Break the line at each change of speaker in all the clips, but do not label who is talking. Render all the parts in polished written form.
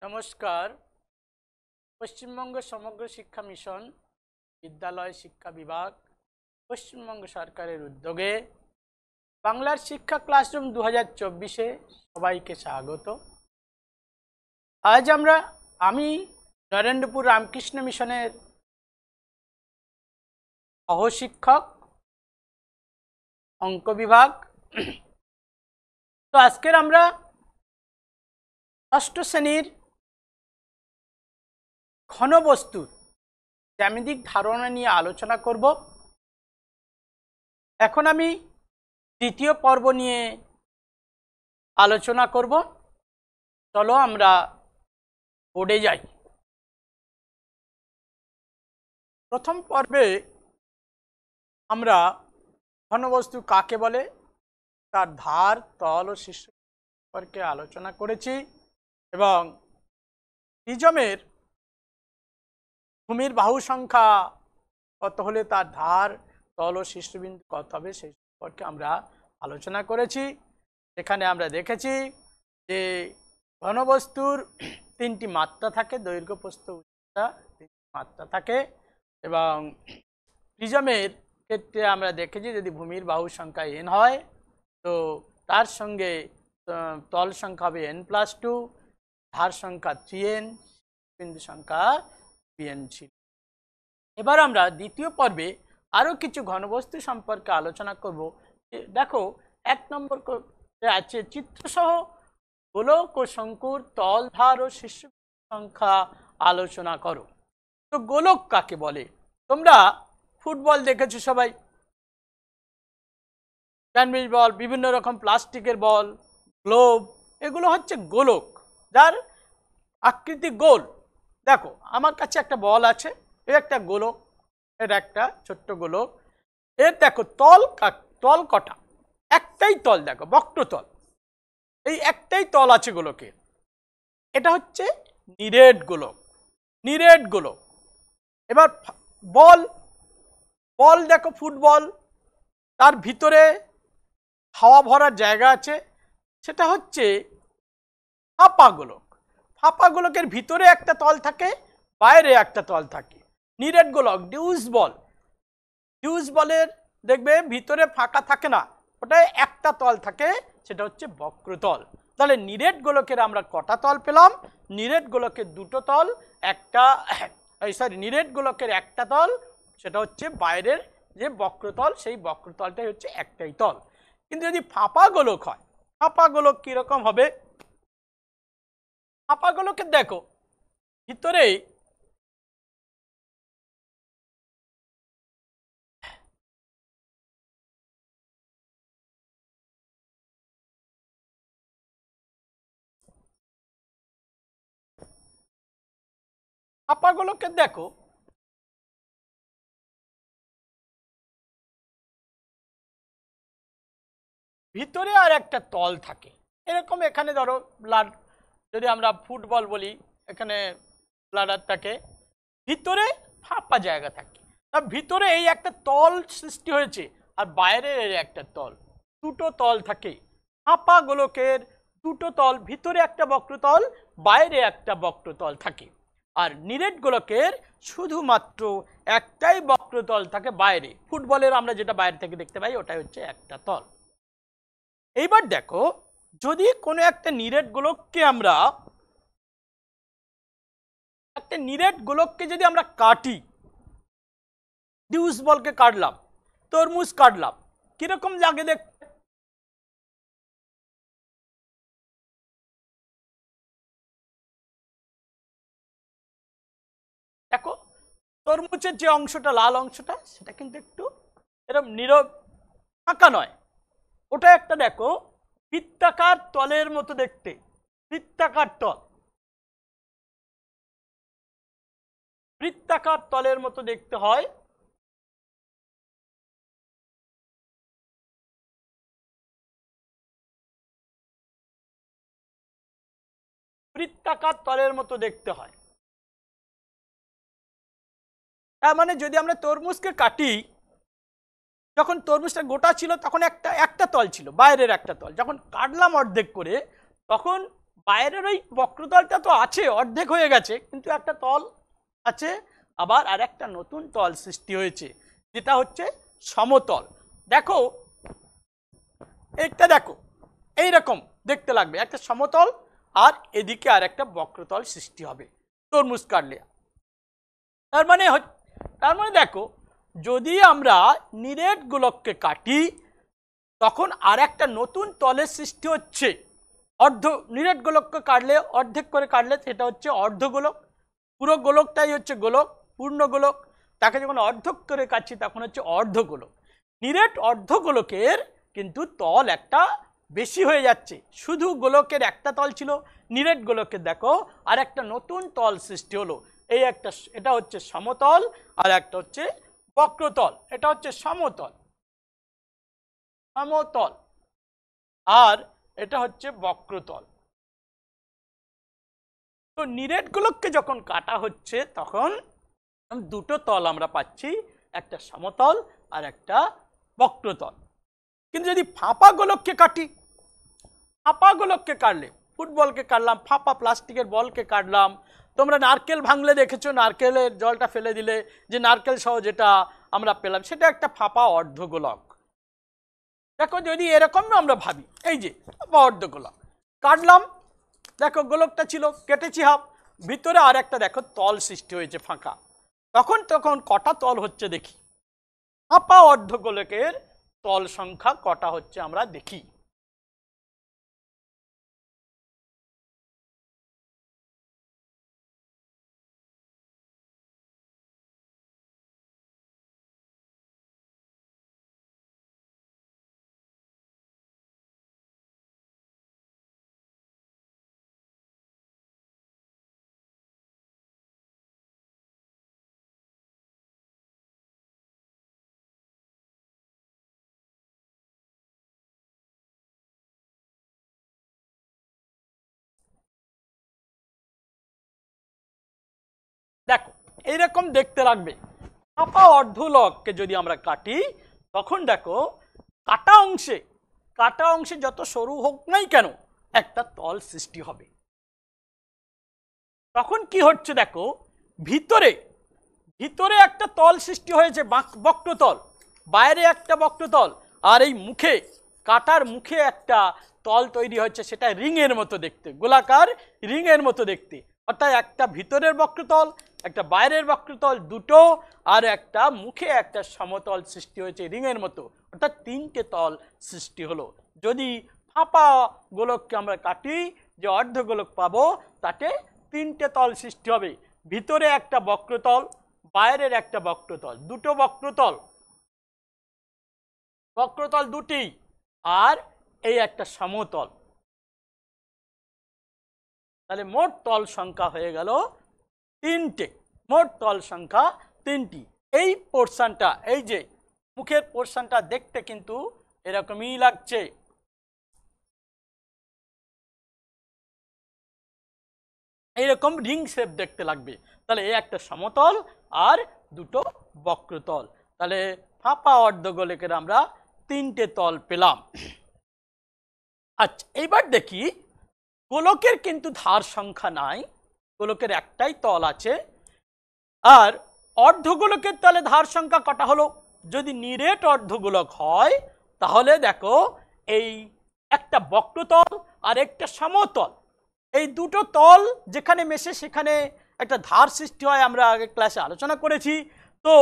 নমস্কার। পশ্চিমবঙ্গ সমগ্র শিক্ষা মিশন বিদ্যালয় শিক্ষা বিভাগ পশ্চিমবঙ্গ সরকারের উদ্যোগে বাংলার শিক্ষা ক্লাসরুম 2024-এ সবাইকে স্বাগত। আজ আমি নরেন্দ্রপুর রামকৃষ্ণ মিশনের সহশিক্ষক অঙ্ক বিভাগ। তো আজকের আমরা ষষ্ঠ শ্রেণীর ঘনবস্তুর জ্যামিতিক ধারণা নিয়ে আলোচনা করব। এখন আমি দ্বিতীয় পর্ব নিয়ে আলোচনা করব। চলো আমরা বোর্ডে যাই। প্রথম পর্বে আমরা ঘনবস্তু কাকে বলে, তার ধার, তল ও শীর্ষ সম্পর্কে আলোচনা করেছি এবং প্রিজমের ভূমির বাহু সংখ্যা কত হলে তার ধার, তল ও শীর্ষবিন্দু কত হবে সেই সম্পর্কে আমরা আলোচনা করেছি। এখানে আমরা দেখেছি যে ঘনবস্তুর তিনটি মাত্রা থাকে, দৈর্ঘ্য, প্রস্থ, উচ্চতা, তিনটি মাত্রা থাকে এবং প্রিজমের ক্ষেত্রে আমরা দেখেছি যদি ভূমির বাহু সংখ্যা n হয় তো তার সঙ্গে তল সংখ্যা হবে n+2, ধার সংখ্যা 3n, বিন্দু সংখ্যা 2n ছিল। এবার আমরা দ্বিতীয় পর্বে আরও কিছু ঘনবস্তু সম্পর্কে আলোচনা করব। দেখো, 1 নম্বর আছে চিত্রসহ গোলক ও শঙ্কুর তল, ধার ও শীর্ষ সংখ্যা আলোচনা করো। তো গোলক কাকে বলে? তোমরা ফুটবল দেখেছো সবাই, স্যান্ডউইচ বল, বিভিন্ন রকম প্লাস্টিকের বল, গ্লোব, এগুলো হচ্ছে গোলক, যার আকৃতি গোল। দেখো, আমার কাছে একটা বল আছে, এর একটা গোলক, এর একটা ছোট্ট গোলক। এর দেখো তল কটা? একটাই তল, দেখো বক্রতল, এই একটাই তল আছে গোলকের। এটা হচ্ছে নিরেট গোলক, নিরেট গোলক। এবার বল দেখো, ফুটবল, তার ভিতরে হাওয়া ভরার জায়গা আছে, সেটা হচ্ছে ফাঁপা গোলক। ফাঁপা গোলকের ভিতরে একটা তল থাকে, বাইরে একটা তল থাকে। নিরেট গোলক, ডিউস বলের দেখবে ভিতরে ফাঁকা থাকে না, ওটায় একটা তল থাকে, সেটা হচ্ছে বক্রতল। তাহলে নিরেট গোলকের আমরা কটা তল পেলাম? নিরেট গোলকের দুটো তল, নিরেট গোলকের একটা তল, সেটা হচ্ছে বাইরের যে বক্রতল, সেই বক্রতলটাই হচ্ছে একটাই তল। কিন্তু যদি ফাঁপা গোলক হয়, ফাঁপা গোলক কিরকম হবে? ফাঁপা গোলকের দেখো ভিতরে ফাঁপা গোলকের দেখো ভিতরে আর একটা তল থাকে। এরকম এখানে ধরো ব্লাড, যদি আমরা ফুটবল বলি, এখানে ব্লাডার থাকে, ভিতরে ফাঁপা জায়গা থাকে, তার ভিতরে এই একটা তল সৃষ্টি হয়েছে আর বাইরের এই একটা তল, দুটো তল থাকে। ফাঁপা গোলকের দুটো তল, ভিতরে একটা বক্রতল, বাইরে একটা বক্রতল থাকে। আর নিরেট গোলকের শুধুমাত্র একটাই বক্রতল থাকে বাইরে। ফুটবলের আমরা যেটা বাইরে থেকে দেখতে পাই ওটাই হচ্ছে একটা তল। এইবার দেখো, যদি কোনো একটা নিরেট গোলককে যদি আমরা কাটি, ডিউস বলকে কাটলাম, তরমুজ কাটলাম, কিরকম লাগে দেখতে? দেখো, তরমুজের যে অংশটা, লাল অংশটা, সেটা কিন্তু একটু এরকম নীরব, ফাঁকা নয়, ওটা একটা দেখো বৃত্তাকার তলের মতো দেখতে, বৃত্তাকার তল, বৃত্তাকার তলের মতো দেখতে হয়। বৃত্তাকার তলের মতো দেখতে হয়। তার মানে যদি আমরা তরমুজকে কাটি, যখন তরমুজটা গোটা ছিল তখন একটা তল ছিল, বাইরের একটা তল, যখন কাটলাম অর্ধেক করে, তখন বাইরের ওই বক্রতলটা তো আছে, অর্ধেক হয়ে গেছে, কিন্তু একটা তল আছে, আবার আর একটা নতুন তল সৃষ্টি হয়েছে, যেটা হচ্ছে সমতল। দেখো এটা, দেখো এইরকম দেখতে লাগবে, একটা সমতল আর এদিকে আর একটা বক্রতল সৃষ্টি হবে তরমুজ কাটলে। তার মানে দেখো, যদি আমরা নিরেট গোলককে কাটি তখন আর একটা নতুন তলের সৃষ্টি হচ্ছে। নিরেট গোলককে কাটলে, অর্ধেক করে কাটলে সেটা হচ্ছে অর্ধগোলক, পুরো গোলকটাই হচ্ছে গোলক, পূর্ণ গোলক। তাকে যখন অর্ধেক করে কাটছি তখন হচ্ছে অর্ধগোলক। নিরেট অর্ধগোলকের কিন্তু তল একটা বেশি হয়ে যাচ্ছে, শুধু গোলকের একটা তল ছিল, নিরেট গোলকের দেখো আর একটা নতুন তল সৃষ্টি হলো। এই একটা, এটা হচ্ছে সমতল, আর একটা হচ্ছে বক্রতল। এটা হচ্ছে সমতল, সমতল, আর এটা হচ্ছে বক্রতল। তো নিরেট গোলককে যখন কাটা হচ্ছে তখন দুটো তল আমরা পাচ্ছি, একটা সমতল আর একটা বক্রতল। কিন্তু যদি ফাঁপা গোলককে কাটি, ফাঁপা গোলককে কাটলে, ফুটবলকে কাটলাম, ফাঁপা প্লাস্টিকের বলকে কাটলাম, তোমরা নারকেল ভাঙলে দেখেছো, নারকেলের জলটা ফেলে দিলে যে নারকেল সহ যেটা আমরা পেলাম, সেটা একটা ফাঁপা অর্ধগোলক। দেখো যদি এরকম আমরা ভাবি, এই যে ফাঁপা অর্ধগোলক কাটলাম, দেখো গোলকটা ছিল, কেটেছি হাফ, ভিতরে আর একটা দেখো তল সৃষ্টি হয়েছে ফাঁকা। তখন কটা তল হচ্ছে দেখি, ফাঁপা অর্ধগোলকের তল সংখ্যা কটা হচ্ছে আমরা দেখি। দেখো এইরকম দেখতে লাগবে। ফাঁপা অর্ধগোলককে যদি আমরা কাটি তখন দেখো কাটা অংশে যত সরু হোক নাই কেন একটা তল সৃষ্টি হবে। তখন কি হচ্ছে দেখো, ভিতরে ভিতরে একটা তল সৃষ্টি হয়েছে, বক্রতল, বাইরে একটা বক্রতল, আর এই মুখে, কাটার মুখে একটা তল তৈরি হচ্ছে, সেটা রিংয়ের মতো দেখতে, গোলাকার রিংয়ের মতো দেখতে। অর্থাৎ একটা ভিতরের বক্রতল, একটা বাইরের বক্রতল দুটো, আর একটা মুখে একটা সমতল সৃষ্টি হয়েছে রিংয়ের মতো, অর্থাৎ তিনটে তল সৃষ্টি হলো। যদি ফাঁপা গোলককে আমরা কাটি, যে অর্ধগোলক পাবো, তাতে তিনটে তল সৃষ্টি হবে, ভিতরে একটা বক্রতল, বাইরের একটা বক্রতল, দুটো বক্রতল, বক্রতল দুটি, আর এই একটা সমতল। তাহলে মোট তল সংখ্যা হয়ে গেল তিনটে, মোট তল সংখ্যা তিনটি। এই পোর্শনটা, এই যে মুখের পোর্শনটা দেখতে কিন্তু এরকমই লাগছে। এইরকম রিং শেপ দেখতে লাগবে। তাহলে এই একটা সমতল আর দুটো বক্রতল। তাহলে ফাঁপা অর্ধগোলকের আমরা তিনটে তল পেলাম। আচ্ছা, এইবার দেখি গোলকের কিন্তু ধার সংখ্যা নাই, গোলকের একটাই তল আছে। আর অর্ধগোলকের তাহলে ধার সংখ্যা কটা হলো? যদি নিরেট অর্ধগোলক হয় তাহলে দেখো এই একটা বক্রতল আর একটা সমতল, এই দুটো তল যেখানে মেশে সেখানে একটা ধার সৃষ্টি হয়, আমরা আগে ক্লাসে আলোচনা করেছি। তো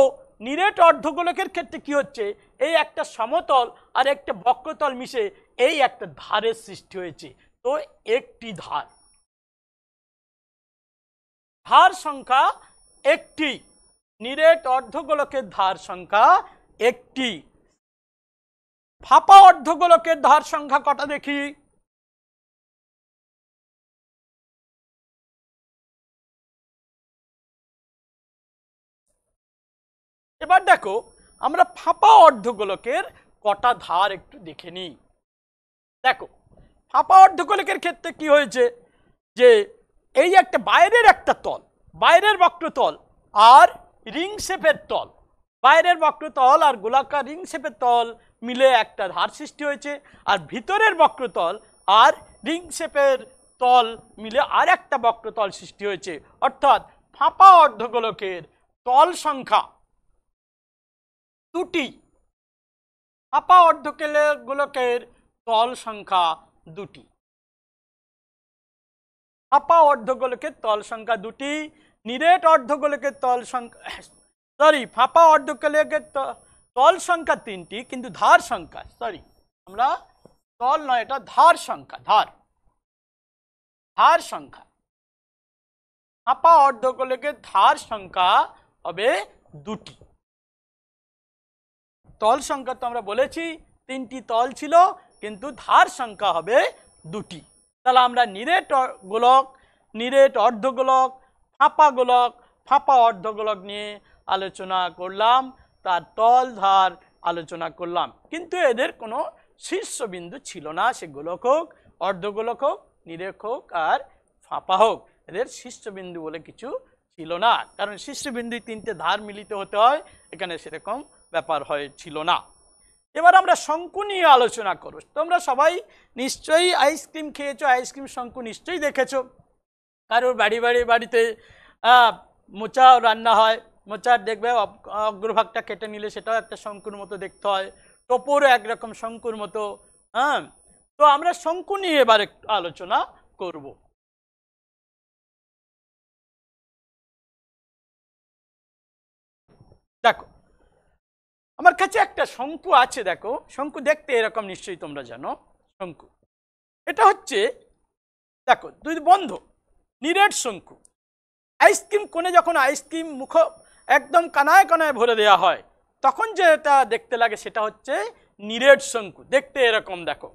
নিরেট অর্ধগোলকের ক্ষেত্রে কি হচ্ছে, এই একটা সমতল আর একটা বক্রতল মিশে এই একটা ধারের সৃষ্টি হয়েছে। তো একটি ধার, ধার সংখ্যা একটি, নিরেট অর্ধগোলকের ধার সংখ্যা একটি। ফাঁপা অর্ধগোলকের ধার সংখ্যা কটা দেখি? এবার দেখো আমরা ফাঁপা অর্ধগোলকের কটা ধার একটু দেখে নিই। দেখো ফাঁপা অর্ধগোলকের ক্ষেত্রে কি হয়েছে, যে এই একটা বাইরের একটা তল, বাইরের বক্রতল আর রিং শেপের তল, বাইরের বক্রতল আর গোলাকার রিং শেপের তল মিলে একটা ধার সৃষ্টি হয়েছে, আর ভিতরের বক্রতল আর রিং শেপের তল মিলে আর একটা বক্রতল সৃষ্টি হয়েছে, অর্থাৎ ফাঁপা অর্ধগোলকের তল সংখ্যা দুটি। ফাঁপা অর্ধগোলকের তল সংখ্যা দুটি। ফাঁপা অর্ধগোলকের তল সংখ্যা দুটি, নিরেট অর্ধগোলকের তল সংখ্যা ফাঁপা অর্ধগোলকের তল সংখ্যা তিনটি, কিন্তু ধার সংখ্যা আমরা তল নয়, এটা ধার সংখ্যা, ধার সংখ্যা। ফাঁপা অর্ধগোলকের ধার সংখ্যা হবে দুটি। তল সংখ্যা তো আমরা বলেছি তিনটি তল ছিল, কিন্তু ধার সংখ্যা হবে দুটি। তাহলে আমরা নিরেট গোলক, নিরেট অর্ধগোলক, ফাঁপা গোলক, ফাঁপা অর্ধগোলক নিয়ে আলোচনা করলাম, তার তল ধার আলোচনা করলাম, কিন্তু এদের কোনো শীর্ষবিন্দু ছিল না। সে গোলক হোক, অর্ধগোলক হোক, নিরেট হোক আর ফাঁপা হোক, এদের শীর্ষবিন্দু বলে কিছু ছিল না, কারণ শীর্ষবিন্দু তিনটে ধার মিলিত হতে হয়, এখানে সেরকম ব্যাপার ছিল না। এবার আমরা শঙ্কু নিয়ে আলোচনা করব। তোমরা সবাই নিশ্চয়ই আইসক্রিম খেয়েছো, আইসক্রিম শঙ্কু নিশ্চয়ই দেখেছো। কারোর বাড়িতে মোচা রান্না হয়, মোচার দেখবে অগ্রভাগটা কেটে নিলে সেটাও একটা শঙ্কুর মতো দেখতে হয়, টোপরও একরকম শঙ্কুর মতো। তো আমরা শঙ্কু নিয়ে এবার একটু আলোচনা করব। দেখো আমার কাছে একটা শঙ্কু আছে, দেখো শঙ্কু দেখতে এরকম, নিশ্চয়ই তোমরা জানো শঙ্কু। এটা হচ্ছে দেখো দুই বন্ধ নিরেট শঙ্কু। আইসক্রিম কোণে যখন আইসক্রিম মুখ একদম কানায় কানায় ভরে দেওয়া হয়, তখন যে এটা দেখতে লাগে সেটা হচ্ছে নিরেট শঙ্কু, দেখতে এরকম দেখো।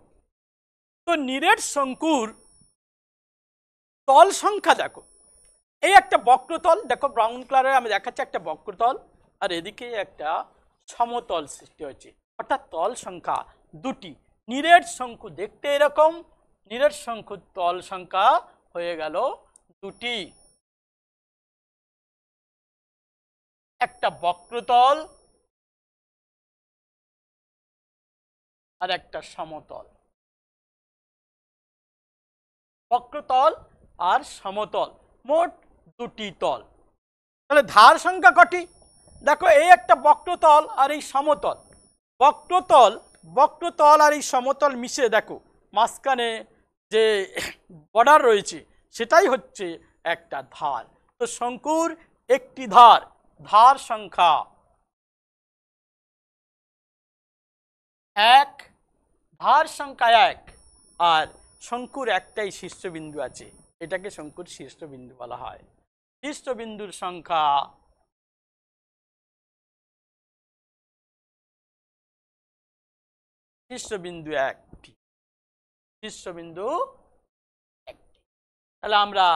তো নিরেট শঙ্কুর তল সংখ্যা দেখো, এই একটা বক্রতল দেখো, ব্রাউন কালারে আমি দেখাচ্ছি একটা বক্রতল, আর এদিকে একটা সমতল সৃষ্টি হয়েছে, অর্থাৎ তল সংখ্যা দুটি। নিরেট শঙ্কু দেখতে এরকম, নিরেট শঙ্কুর তল সংখ্যা হয়ে গেল দুটি, একটা বক্রতল আর একটা সমতল। বক্রতল আর সমতল, মোট দুটি তল। তাহলে ধার সংখ্যা কটি? দেখো এই একটা বক্রতল আর এই সমতল, বক্রতল আর এই সমতল মিশে দেখো মাঝখানে যে বর্ডার রয়েছে সেটাই হচ্ছে একটা ধার। তো শঙ্কুর একটি ধার, ধার সংখ্যা এক, ধার সংখ্যা এক, আর শঙ্কুর একটাই শীর্ষবিন্দু আছে, এটাকে শঙ্কুর শীর্ষবিন্দু বলা হয়। শীর্ষবিন্দুর সংখ্যা শীর্ষবিন্দু একটি, শীর্ষবিন্দু একটি। তাহলে আমরা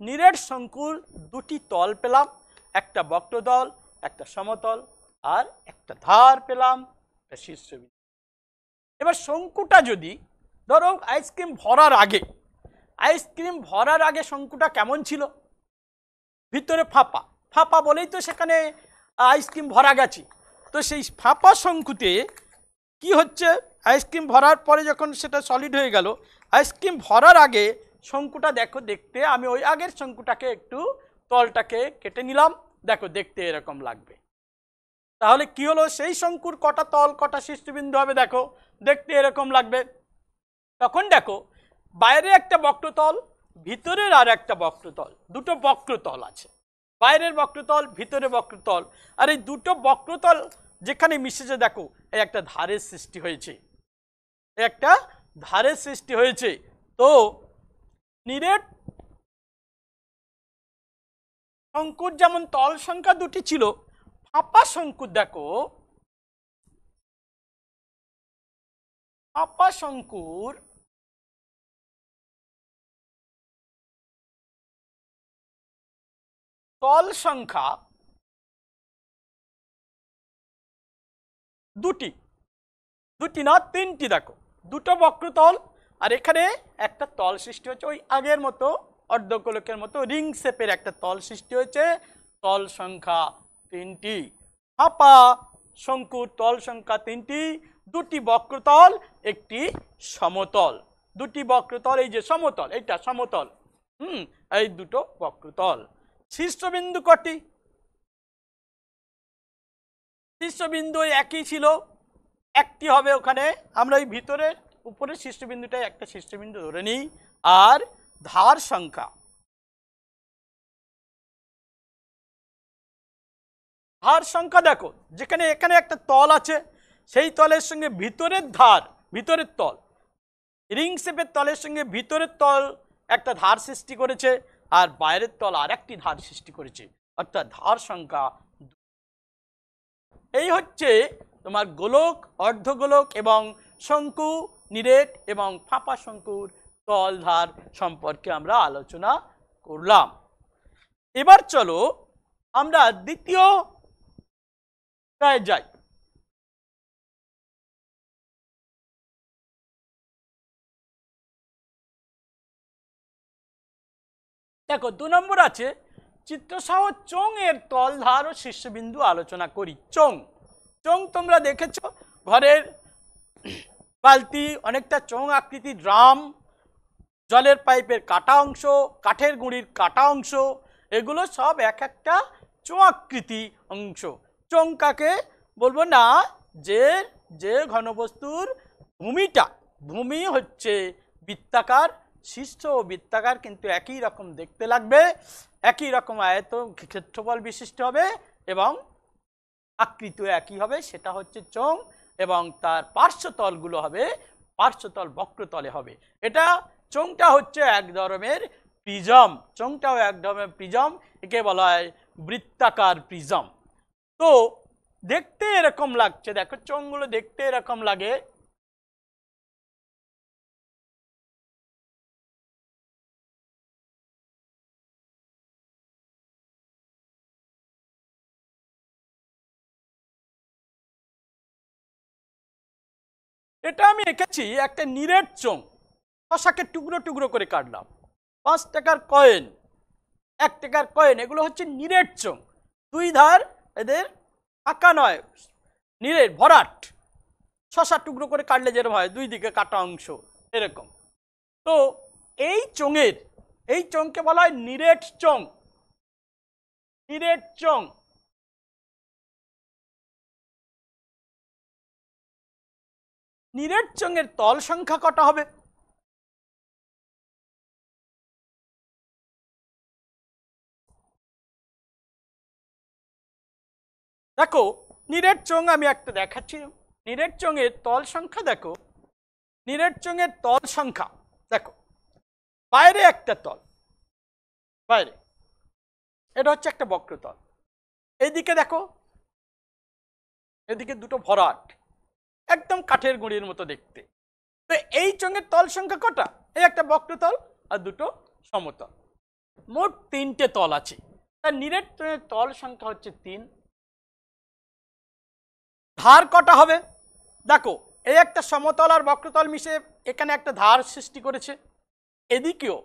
নিরেট শঙ্কুর দুটি তল পেলাম, একটা বক্রতল, একটা সমতল, আর একটা ধার পেলাম, একটা শীর্ষবিন্দু। এবার শঙ্কুটা যদি ধরো আইসক্রিম ভরার আগে শঙ্কুটা কেমন ছিল? ভিতরে ফাঁপা, ফাঁপা বলেই তো সেখানে আইসক্রিম ভরা গেছে। তো সেই ফাঁপা শঙ্কুতে কি হচ্ছে, আইসক্রিম ভরার পরে যখন সেটা সলিড হয়ে গেল, আইসক্রিম ভরার আগে শঙ্কুটা দেখো দেখতে, আমি ওই আগের শঙ্কুটাকে একটু তলটাকে কেটে নিলাম, দেখো দেখতে এরকম লাগবে। তাহলে কি হলো, সেই শঙ্কুর কটা তল কটা শীর্ষবিন্দু হবে দেখো, দেখতে এরকম লাগবে। তখন দেখো বাইরে একটা বক্রতল, ভিতরের আর একটা বক্রতল, দুটো বক্রতল আছে, বাইরের বক্রতল, ভিতরে বক্রতল, আর এই দুটো বক্রতল যেখানে মিশেছে দেখো এই একটা ধারের সৃষ্টি হয়েছে, একটা ধারের সৃষ্টি হয়েছে। তো নিরেট শঙ্কুর যেমন তল সংখ্যা দুটি ছিল, ফাঁপা শঙ্কুর দেখো, ফাঁপা শঙ্কুর তল সংখ্যা দুটি, দুটি না তিনটি। দেখো দুটো বক্রতল, আর এখানে একটা তল সৃষ্টি হচ্ছে ওই আগের মতো অর্ধগোলকের মতো রিং শেপের একটা তল সৃষ্টি হয়েছে, তল সংখ্যা তিনটি। ফাঁপা শঙ্কুর তল সংখ্যা তিনটি, দুটি বক্রতল, একটি সমতল। দুটি বক্রতল, এই যে সমতল, এইটা সমতল, এই দুটো বক্রতল। শীর্ষবিন্দু কটি? শীর্ষবিন্দু একই ছিল, একটি হবে ওখানে। আমরা এই ভিতরে উপরে শীর্ষবিন্দুটাই একটা শীর্ষবিন্দু ধরে নিই। আর ধার সংখ্যা, ধার সংখ্যা দেখো, যেখানে এখানে একটা তল আছে, সেই তলের সঙ্গে ভিতরের ধার, ভিতরের তল, রিং শেপের তলের সঙ্গে ভিতরের তল একটা ধার সৃষ্টি করেছে, আর বাইরের তল আর একটি ধার সৃষ্টি করেছে, অর্থাৎ ধার সংখ্যা। এই হচ্ছে তোমার গোলক, অর্ধগোলক এবং শঙ্কু, নিরেট এবং ফাঁপা শঙ্কুর তল ধার সম্পর্কে আমরা আলোচনা করলাম। এবার চলো আমরা দ্বিতীয় যাই। দেখো 2 নম্বর আছে চিত্রসহ চোং এর তল ধার ও শীর্ষবিন্দু আলোচনা করি। চোং, চোং তোমরা দেখেছ, ঘরের বালতি, অনেকটা চোং আকৃতি ড্রাম, জলের পাইপের কাটা অংশ, কাঠের গুঁড়ির কাটা অংশ, এগুলো সব এক একটা চোং আকৃতি অংশ। চোং কাকে বলবো না, যে ঘনবস্তুর ভূমি হচ্ছে বৃত্তাকার, শীর্ষ ও বৃত্তাকার কিন্তু একই রকম দেখতে লাগবে, একই রকম আয়ত ক্ষেত্রফল বিশিষ্ট হবে এবং আকৃতি একই হবে, সেটা হচ্ছে চোং। এবং তার পার্শ্বতলগুলো হবে পার্শ্বতল বক্রতলে হবে। এটা চোংটা হচ্ছে এক ধরনের প্রিজম, চোংটাও এক ধরনের প্রিজম, একে বলা হয় বৃত্তাকার প্রিজম। তো দেখতে এরকম লাগছে, দেখো চোঙগুলো দেখতে এরকম লাগে। এটা আমি এঁকেছি একটা নিরেট চোং, শশাকে টুকরো টুকরো করে কাটলাম। 5 টাকার কয়েন, 1 টাকার কয়েন, এগুলো হচ্ছে নিরেট চোং। দুই ধার এদের ফাঁকা নয়, নিরেট ভরাট, শশা টুকরো করে কাটলে যেরকম হয়, দুই দিকে কাটা অংশ এরকম। তো এই চোঙের, এই চোঙকে বলা হয় নিরেট চোং, নিরেট চোং। নিরেট চোঙের তল সংখ্যা কটা হবে? দেখো নিরেট চোং আমি একটা দেখাচ্ছি, নিরেট চোঙের তল সংখ্যা দেখো, নিরেট চোঙের তল সংখ্যা দেখো, বাইরে একটা তল, বাইরে এটা হচ্ছে একটা বক্রতল, এইদিকে দেখো, এদিকে দুটো ভরাট, একদম কাঠের গুঁড়ির মতো দেখতে। তো এই চোঙের তল সংখ্যা কটা? এই একটা বক্রতল আর দুটো সমতল, মোট 3টে তল আছে। তার নিরেট চোঙের তল সংখ্যা হচ্ছে 3। ধার কটা হবে? দেখো এই একটা সমতল আর বক্রতল মিশে এখানে একটা ধার সৃষ্টি করেছে, এদিকেও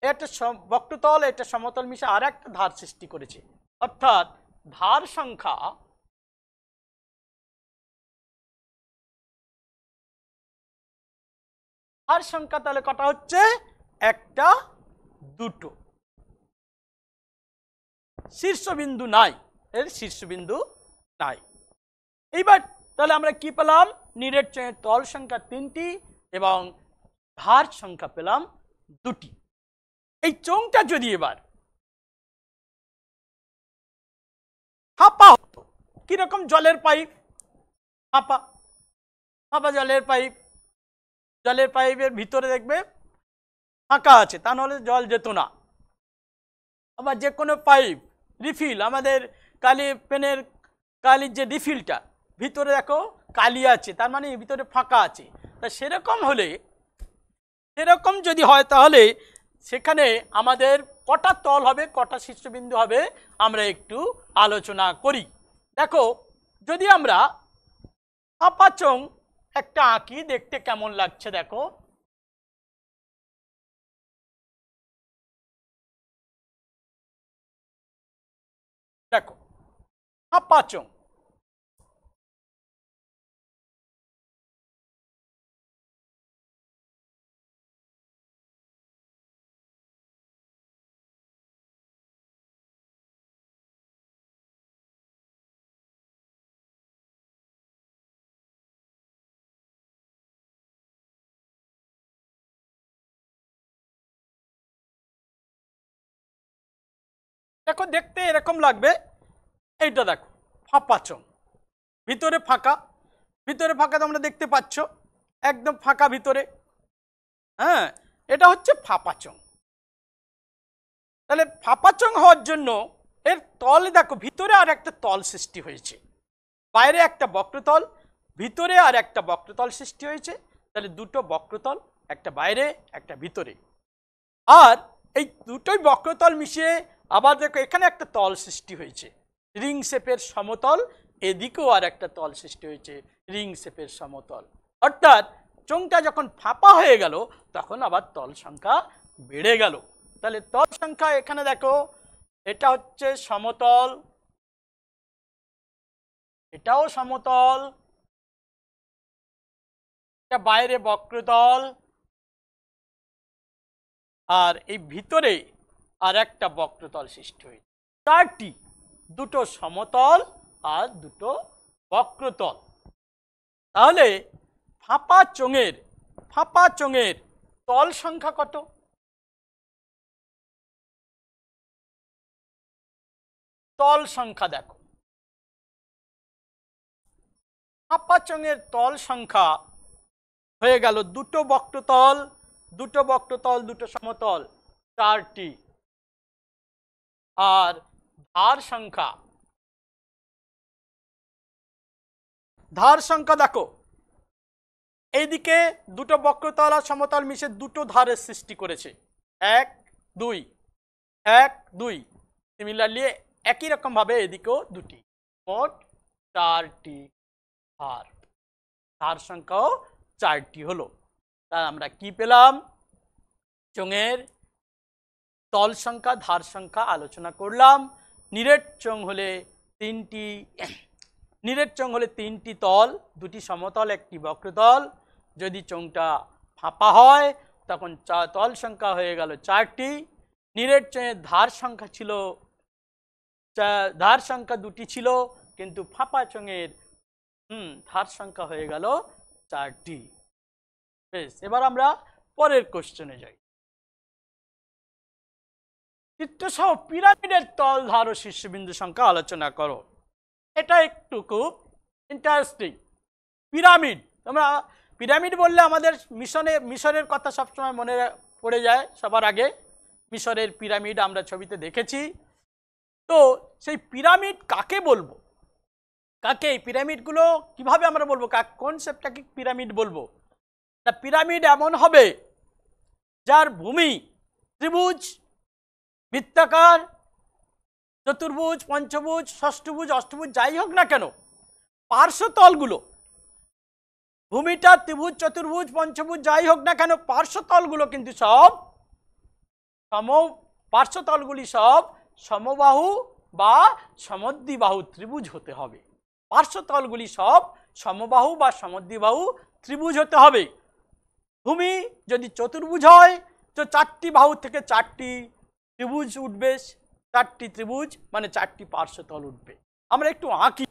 একটা বক্রতল একটা সমতল মিশে আর একটা ধার সৃষ্টি করেছে, অর্থাৎ ধার সংখ্যা তাহলে কটা হচ্ছে? একটা, দুটো। শীর্ষবিন্দু নাই, এর শীর্ষবিন্দু নাই। এইবার তাহলে আমরা কি পেলাম? নিরেট চোঙের তল সংখ্যা 3টি এবং ধার সংখ্যা পেলাম 2টি। এই চোঙটা যদি এবার ফাঁপা হতো, কিরকম? জলের পাইপ ফাঁপা, ফাঁপা জলের পাইপ, জলের পাইপের ভিতরে দেখবে ফাঁকা আছে, তা নাহলে জল যেত না। আবার যে কোনো পাইপ রিফিল, আমাদের কালি পেনের কালির যে রিফিলটা, ভিতরে দেখো কালি আছে, তার মানে ভিতরে ফাঁকা আছে। তা সেরকম হলে, সেরকম যদি হয় তাহলে সেখানে আমাদের কটা তল হবে, কটা শীর্ষবিন্দু হবে, আমরা একটু আলোচনা করি। দেখো যদি আমরা ফাঁপা চোঙ একটা আঁকি, দেখতে কেমন লাগছে দেখো, দেখো ফাঁপা চোঙ, দেখো দেখতে এরকম লাগবে। এইটা দেখো ফাঁপা চোঙ, ভিতরে ফাঁকা, ভিতরে ফাঁকা তোমরা দেখতে পাচ্ছ, একদম ফাঁকা ভিতরে। হ্যাঁ, এটা হচ্ছে ফাঁপা চোঙ। তাহলে ফাঁপা চোঙ হওয়ার জন্য এর তলে দেখো ভিতরে আর একটা তল সৃষ্টি হয়েছে, বাইরে একটা বক্রতল, ভিতরে আর একটা বক্রতল সৃষ্টি হয়েছে। তাহলে দুটো বক্রতল, একটা বাইরে একটা ভিতরে। আর এই দুটোই বক্রতল মিশিয়ে আবার দেখো এখানে একটা তল সৃষ্টি হয়েছে, রিং শেপের সমতল। এদিকেও আর একটা তল সৃষ্টি হয়েছে, রিং শেপের সমতল। অর্থাৎ চোঙটা যখন ফাঁপা হয়ে গেল তখন আবার তল সংখ্যা বেড়ে গেল। তাহলে তল সংখ্যা এখানে দেখো, এটা হচ্ছে সমতল, এটাও সমতল, এটা বাইরে বক্রতল, আর এই ভিতরে আর একটা বক্রতল সৃষ্টি হয়েছে। চারটি, দুটো সমতল আর দুটো বক্রতল। তাহলে ফাঁপা চোঙের তল সংখ্যা কত? তল সংখ্যা দেখো, ফাঁপা চোঙের তল সংখ্যা হয়ে গেল দুটো বক্রতল, দুটো বক্রতল, দুটো সমতল, চারটি। আর ধার সংখ্যা দেখো, এইদিকে দুটো বক্রতল আর সমতল মিশে দুটো ধারের সৃষ্টি করেছে, 1 2 1 2। সিমিলারলি একই রকম ভাবে এদিকেও দুটি, মোট 4টি ধার। ধার সংখ্যাও 4টি হলো। তা আমরা কি পেলাম? চোঙের তল সংখ্যা, ধার সংখ্যা আলোচনা করলাম। নিরেট চোঙ হলে 3টি, নিরেট চোঙ হলে 3টি তল, 2টি সমতল, 1টি বক্রতল। যদি চোঙটা ফাঁপা হয় তখন তল সংখ্যা হয়ে গেল 4টি। নিরেট চোঙের ধার সংখ্যা ছিল, ধার সংখ্যা 2টি ছিল, কিন্তু ফাঁপা চোঙের ধার সংখ্যা হয়ে গেল 4টি। বেশ, এবার আমরা পরের কোশ্চেনে যাই। চিত্রসহ পিরামিডের তল, ধার ও শীর্ষবিন্দু সংখ্যা আলোচনা করো। এটা একটু খুব ইন্টারেস্টিং। পিরামিড, তোমরা পিরামিড বললে আমাদের মিশরের কথা সবসময় মনে পড়ে যায় সবার আগে। মিশরের পিরামিড আমরা ছবিতে দেখেছি। তো সেই পিরামিড কাকে বলবো, কাকে এই পিরামিডগুলো কিভাবে আমরা বলবো, কোন শেপটাকে পিরামিড বলবো? তা পিরামিড এমন হবে যার ভূমি ত্রিভুজ, বৃত্তাকার, চতুর্ভুজ, পঞ্চভুজ, ষষ্ঠভুজ, অষ্টভুজ যাই হোক না কেন, পার্শ্বতলগুলো, ভূমিটা ত্রিভুজ, চতুর্ভুজ, পঞ্চভুজ যাই হোক না কেন, পার্শ্বতলগুলো কিন্তু সব পার্শ্বতলগুলি সব সমবাহু বা সমদ্বিবাহু ত্রিভুজ হতে হবে। পার্শ্বতলগুলি সব সমবাহু বা সমদ্বিবাহু ত্রিভুজ হতে হবে। ভূমি যদি চতুর্ভুজ হয় তো 4টি বাহু থেকে 4টি ত্রিভুজ উঠবে, 4টি ত্রিভুজ মানে 4টি পার্শ্বতল উঠবে। আমরা একটু আঁকি।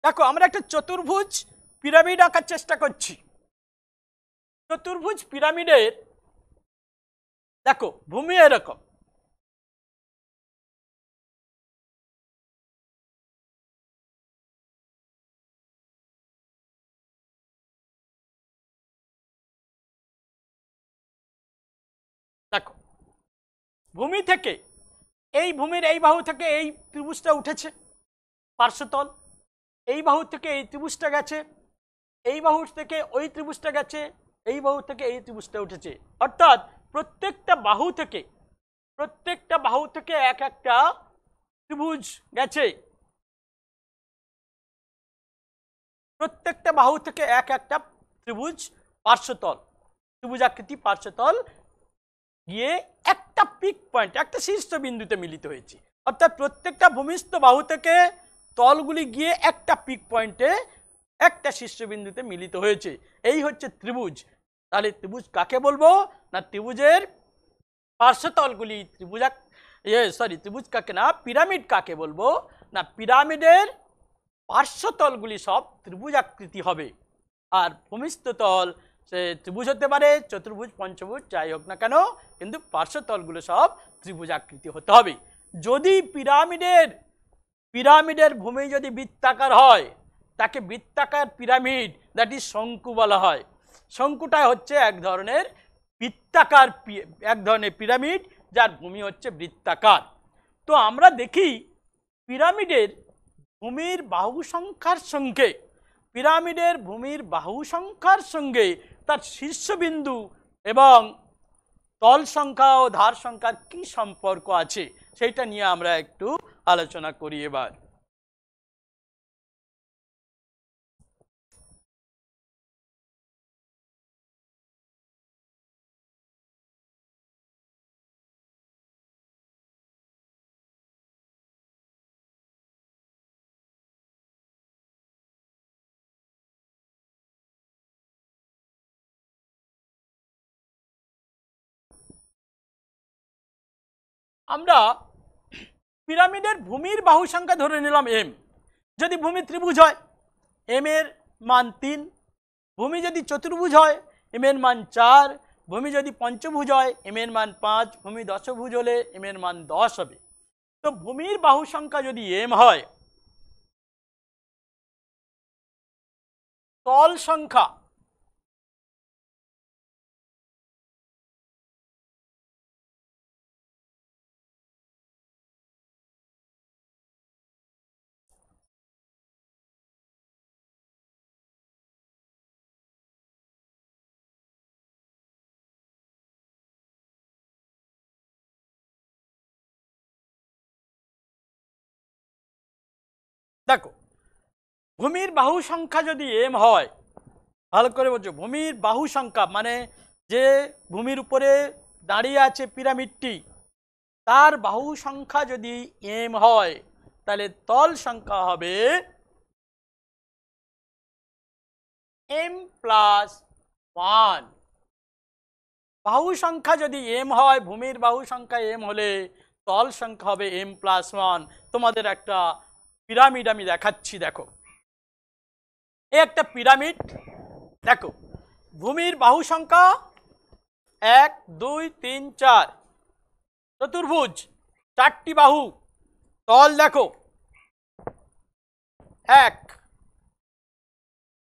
দেখো আমরা একটা চতুর্ভুজ পিরামিড আঁকার চেষ্টা করছি। চতুর্ভুজ পিরামিডের দেখো ভূমি এরকম, দেখো ভূমি থেকে এই ভূমির এই বাহু থেকে এই ত্রিভুজটা উঠেছে পার্শ্বতল, এই বাহু থেকে এই ত্রিভুজটা গেছে, এই বাহু থেকে ওই ত্রিভুজটা গেছে, এই বাহু থেকে এই ত্রিভুজটা উঠেছে। অর্থাৎ প্রত্যেকটা বাহু থেকে এক একটা ত্রিভুজ গেছে, প্রত্যেকটা বাহু থেকে এক একটা ত্রিভুজ পার্শ্বতল, ত্রিভুজাকৃতি পার্শ্বতল গিয়ে একটা পিক পয়েন্ট, একটা শীর্ষবিন্দুতে মিলিত হয়েছে। অর্থাৎ প্রত্যেকটা ভূমিস্থ বাহু থেকে তলগুলি গিয়ে একটা পিক পয়েন্টে একটা শীর্ষবিন্দুতে মিলিত হয়েছে। এই হচ্ছে ত্রিভুজ। তাহলে ত্রিভুজ কাকে বলবো না, ত্রিভুজের পার্শ্বতলগুলি ত্রিভুজ কাকে না, পিরামিড কাকে বলবো না, পিরামিডের পার্শ্বতলগুলি সব ত্রিভুজাকৃতি হবে। আর ভূমিস্থ তল সে ত্রিভুজ হতে পারে, চতুর্ভুজ, পঞ্চভুজ, যাই হোক না কেন, কিন্তু পার্শ্বতলগুলো সব ত্রিভুজাকৃতি হতে হবে। যদি পিরামিডের ভূমি যদি বৃত্তাকার হয়, তাকে বৃত্তাকার পিরামিড, দ্যাট ইজ শঙ্কু বলা হয়। শঙ্কুটা হচ্ছে এক ধরনের বৃত্তাকার, এক ধরনের পিরামিড যার ভূমি হচ্ছে বৃত্তাকার। তো আমরা দেখি পিরামিডের ভূমির বাহু সংখ্যার সঙ্গে তার শীর্ষবিন্দু এবং তল সংখ্যা ও ধার সংখ্যার কি সম্পর্ক আছে সেইটা নিয়ে আমরা একটু আলোচনা করি এবার। আমরা পিরামিডের ভূমির বাহু সংখ্যা ধরে নিলাম m। যদি ভূমি ত্রিভুজ হয় m এর মান 3, ভূমি যদি চতুর্ভুজ হয় m এর মান 4, ভূমি যদি পঞ্চভুজ হয় m এর মান 5, ভূমি দশভুজ হলে m এর মান 10 হবে। তো ভূমির বাহু সংখ্যা যদি m হয়, তল সংখ্যা দেখো, ভূমির বাহু সংখ্যা যদি m হয়, ভালো করে বলছো, ভূমির বাহু সংখ্যা মানে যে ভূমির উপরে দাঁড়িয়ে আছে পিরামিডটি, তার বাহু সংখ্যা যদি m হয়, তাহলে তল সংখ্যা হবে m+1। বাহু সংখ্যা যদি m হয়, ভূমির বাহু সংখ্যা m হলে তল সংখ্যা হবে m+1। তোমাদের একটা পিরামিড আমি দেখাচ্ছি, দেখো, এই একটা পিরামিড। দেখো, ভূমির বাহু সংখ্যা 1, 2, 3, 4, চতুর্ভুজ, 4টি বাহু। তল দেখো 1,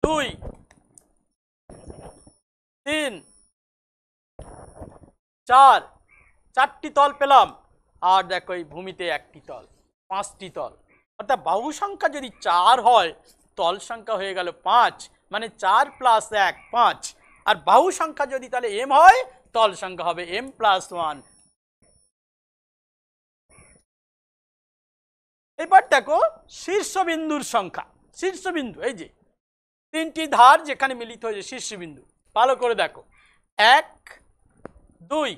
2, 3, 4, 4টি তল পেলাম। আর দেখো এই ভূমিতে একটি তল, 5টি তল। অর্থাৎ বাহু সংখ্যা যদি 4 হয়, তল সংখ্যা হয়ে গেল 5, মানে 4 + 1 5। আর বাহু সংখ্যা যদি তাহলে m হয়, তল সংখ্যা হবে m+1। এবার দেখো শীর্ষবিন্দুর সংখ্যা। শীর্ষবিন্দু এই যে 3টি ধার যেখানে মিলিত হয়েছে শীর্ষবিন্দু, ভালো করে দেখো, 1, 2,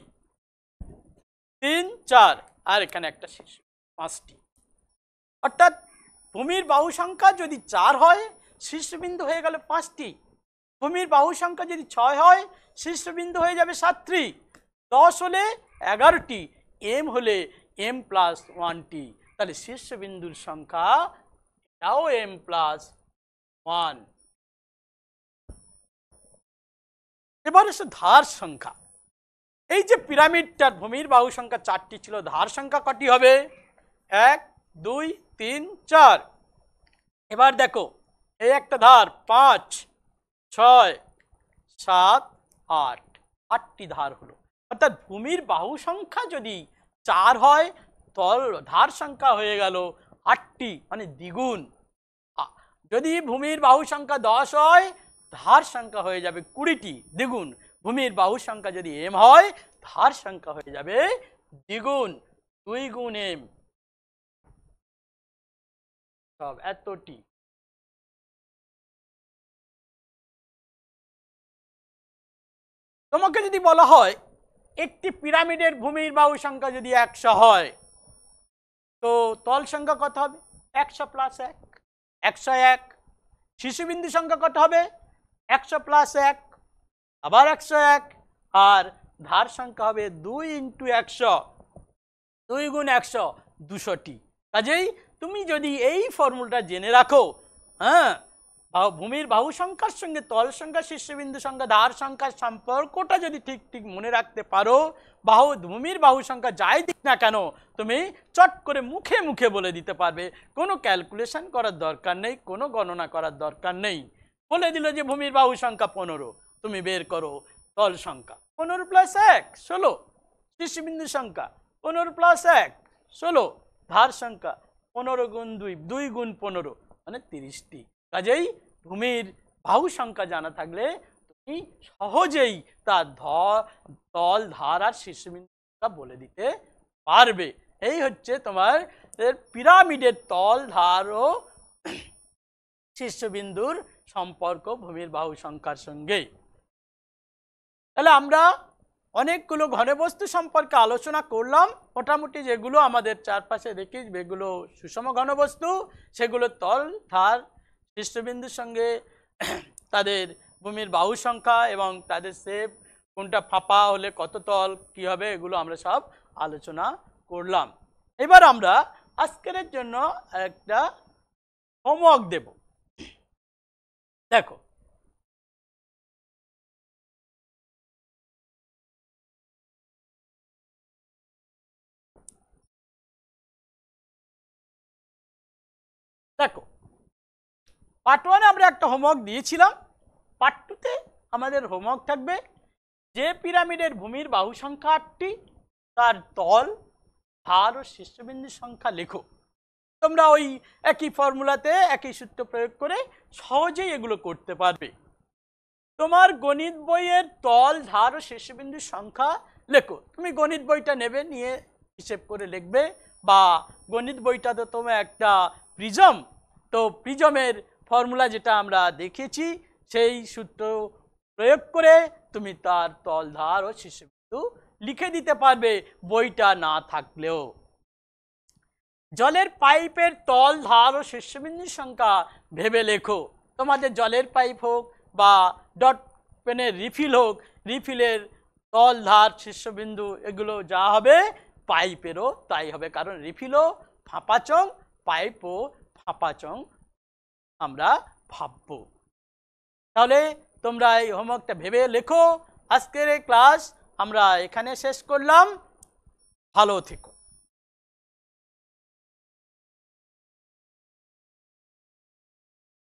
3, 4, আর এখানে একটা শীর্ষ, 5টি। অর্থাৎ ভূমির বাহু সংখ্যা যদি 4 হয়, শীর্ষবিন্দু হয়ে গেল 5টি। ভূমির বাহু সংখ্যা যদি 6 হয়, শীর্ষবিন্দু হয়ে যাবে 7টি। 10 হলে 11টি, m হলে m+1টি। তাহলে শীর্ষবিন্দুর সংখ্যা এটাও m+1। এবার এসে ধার সংখ্যা। এই যে পিরামিডটার ভূমির বাহু সংখ্যা 4টি ছিল, ধার সংখ্যা কটি হবে? 1, 2, 3, 4। এবার দেখো, এই একটা ধার 5, 6, 7, 8, 8টি ধার হলো। অর্থাৎ ভূমির বাহু সংখ্যা যদি 4 হয়, তল ধার সংখ্যা হয়ে গেল 8টি, মানে দ্বিগুণ। যদি ভূমির বাহু সংখ্যা 10 হয়, ধার সংখ্যা হয়ে যাবে 20টি, দ্বিগুণ। ভূমির বাহু সংখ্যা যদি m হয়, ধার সংখ্যা হয়ে যাবে দ্বিগুণ, 2 গুণ m, সব এতটি। তোমাকে যদি বলা হয় একটি পিরামিডের ভূমির বাহু সংখ্যা যদি 100 হয়, তো তল সংখ্যা কত হবে? 100 + 1, 101। শীর্ষবিন্দু সংখ্যা কত হবে? 100 + 1, আবার 101। আর ধার সংখ্যা হবে 2 × 100, 2 গুণ 100, 200টি। কাজেই তুমি যদি এই ফর্মুলাটা জেনে রাখো, হ্যাঁ, ভূমির বাহু সংখ্যার সঙ্গে তল সংখ্যা, শীর্ষবিন্দু সংখ্যা, ধার সংখ্যার সম্পর্কটা যদি ঠিক ঠিক মনে রাখতে পারো, ভূমির বাহু সংখ্যা যাই দিক না কেন তুমি চট করে মুখে মুখে বলে দিতে পারবে, কোনো ক্যালকুলেশন করার দরকার নেই, কোনো গণনা করার দরকার নেই। বলে দিল যে ভূমির বাহু সংখ্যা 15, তুমি বের করো তল সংখ্যা 15 + 1 16, শীর্ষবিন্দু সংখ্যা 15 + 1 16, ধার সংখ্যা 15 × 2 2 × 15 মানে 30টি। কাজেই ভূমির বাহু সংখ্যা জানা থাকলে তুমি সহজেই তার তল, ধার আর শীর্ষবিন্দুটা বলে দিতে পারবে। এই হচ্ছে তোমার পিরামিডের তল, ধার ও শীর্ষবিন্দুর সম্পর্ক ভূমির বাহু সংখ্যার সঙ্গে। তাহলে আমরা অনেকগুলো ঘনবস্তু সম্পর্কে আলোচনা করলাম। মোটামুটি যেগুলো আমাদের চারপাশে দেখি যেগুলো সুষম ঘনবস্তু, সেগুলো তল, ধার, শীর্ষবিন্দুর সঙ্গে তাদের ভূমির বাহু সংখ্যা এবং তাদের শেপ, কোনটা ফাঁপা হলে কত তল কি হবে, এগুলো আমরা সব আলোচনা করলাম। এবার আমরা আজকের জন্য একটা হোমওয়ার্ক দেব। দেখো, দেখো পার্ট 1 আমরা একটা হোমওয়ার্ক দিয়েছিলাম। পার্ট 2তে আমাদের হোমওয়ার্ক থাকবে যে পিরামিডের ভূমির বাহু সংখ্যা 8টি, তার তল, ধার ও শীর্ষবিন্দুর সংখ্যা লেখো। তোমরা ওই একই ফর্মুলাতে একই সূত্র প্রয়োগ করে সহজেই এগুলো করতে পারবে। তোমার গণিত বইয়ের তল, ধার ও শীর্ষবিন্দুর সংখ্যা লেখো। তুমি গণিত বইটা নেবে, নিয়ে হিসেব করে লিখবে, বা গণিত বইটা তো তোমার একটা প্রিজম, তো প্রিজমের ফর্মুলা যেটা আমরা দেখেছি সেই সূত্র প্রয়োগ করে তুমি তার তল, ধার ও শীর্ষবিন্দু লিখে দিতে পারবে বইটা না থাকলেও। জলের পাইপের তল, ধার ও শীর্ষবিন্দুর সংখ্যা ভেবে লেখো। তোমাদের জলের পাইপ হোক বা ডট পেনের রিফিল হোক, রিফিলের তল, ধার, শীর্ষবিন্দু এগুলো যা হবে পাইপেরও তাই হবে, কারণ রিফিলও ফাঁপাচং, পাইপও ফাঁপাচং আমরা ভাববো। তাহলে তোমরা এই হোমওয়ার্কটা ভেবে লেখো। আজকের এই ক্লাস আমরা এখানে শেষ করলাম। ভালো থেকো।